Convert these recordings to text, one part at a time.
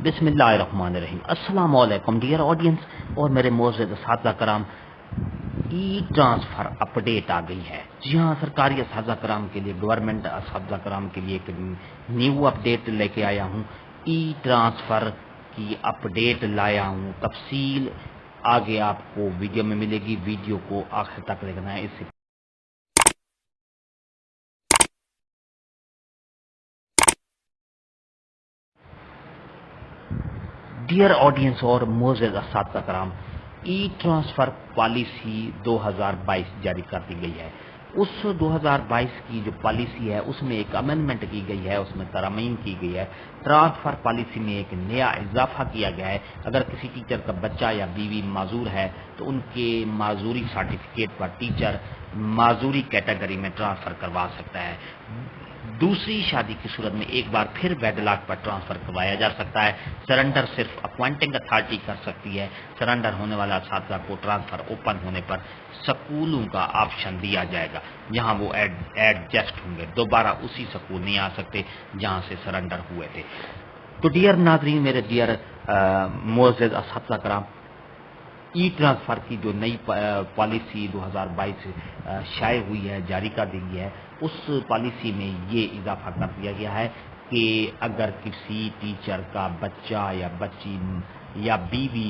بسم اللہ الرحمن الرحیم۔ السلام علیکم ڈیئر آڈینس اور میرے معزز اساتذہ کرام، ای ٹرانسفر اپڈیٹ آ گئی ہے۔ جی ہاں، سرکاری اساتذہ کرام کے لیے، گورنمنٹ اساتذہ کرام کے لیے ایک نیو اپڈیٹ لے کے آیا ہوں۔ ای ٹرانسفر کی اپڈیٹ لایا ہوں، تفصیل آگے آپ کو ویڈیو میں ملے گی، ویڈیو کو آخر تک دیکھنا ہے۔ اس سے ڈیئر آڈینس اور معزز اساتذہ کرام، ای ٹرانسفر پالیسی 2022 جاری کر دی گئی ہے۔ اس 2022 کی جو پالیسی ہے اس میں ایک امینڈمنٹ کی گئی ہے، اس میں ترامیم کی گئی ہے۔ ٹرانسفر پالیسی میں ایک نیا اضافہ کیا گیا ہے۔ اگر کسی ٹیچر کا بچہ یا بیوی معذور ہے تو ان کے معذوری سرٹیفکیٹ پر ٹیچر معذوری کیٹیگری میں ٹرانسفر کروا سکتا ہے۔ دوسری شادی کی صورت میں ایک بار پھر ویڈ لاک پر ٹرانسفر کروایا جا سکتا ہے۔ سرنڈر صرف اپوائنٹنگ اتھارٹی کر سکتی ہے۔ سرنڈر ہونے والا اساتذہ کو ٹرانسفر اوپن ہونے پر سکولوں کا آپشن دیا جائے گا، جہاں وہ ایڈجسٹ ہوں گے، دوبارہ اسی سکول نہیں آ سکتے جہاں سے سرنڈر ہوئے تھے۔ تو ڈیئر ناظرین، میرے ڈیئر معزز اساتذہ کرام، ای ٹرانسفر کی جو نئی پالیسی 2022 شائع ہوئی ہے، جاری کر دی گئی ہے، اس پالیسی میں یہ اضافہ کر دیا گیا ہے کہ اگر کسی ٹیچر کا بچہ یا بچی یا بیوی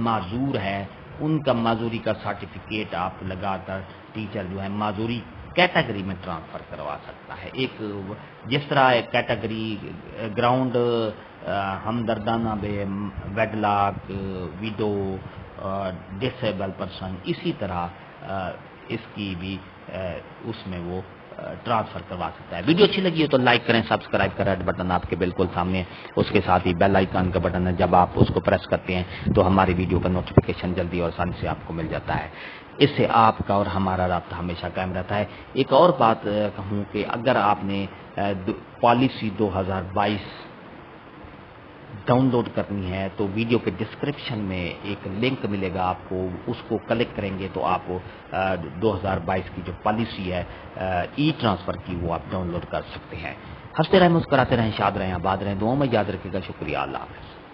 معذور ہے، ان کا معذوری کا سرٹیفکیٹ آپ لگا کر ٹیچر جو ہے معذوری کیٹیگری میں ٹرانسفر کروا سکتا ہے۔ ایک جس طرح کیٹیگری گراؤنڈ ہمدردانہ بے ویڈ لاک، ویڈو، ڈسیبل پرسن، اسی طرح اس کی بھی اس میں وہ ٹرانسفر کروا سکتا ہے۔ ویڈیو اچھی لگی ہے تو لائک کریں، سبسکرائب کریں، ریڈ بٹن آپ کے بالکل سامنے، اس کے ساتھ ہی بیل آئیکن کا بٹن ہے، جب آپ اس کو پریس کرتے ہیں تو ہماری ویڈیو کا نوٹیفیکیشن جلدی اور آسانی سے آپ کو مل جاتا ہے۔ اس سے آپ کا اور ہمارا رابطہ ہمیشہ قائم رہتا ہے۔ ایک اور بات کہوں کہ اگر آپ نے پالیسی 2022 ڈاؤن لوڈ کرنی ہے تو ویڈیو کے ڈسکرپشن میں ایک لنک ملے گا آپ کو، اس کو کلک کریں گے تو آپ 2022 کی جو پالیسی ہے ای ٹرانسفر کی، وہ آپ ڈاؤن لوڈ کر سکتے ہیں۔ ہنستے رہیں، مسکراتے رہیں، شاد رہیں، آباد رہیں، دعاؤں میں یاد رکھے گا۔ شکریہ، اللہ حافظ۔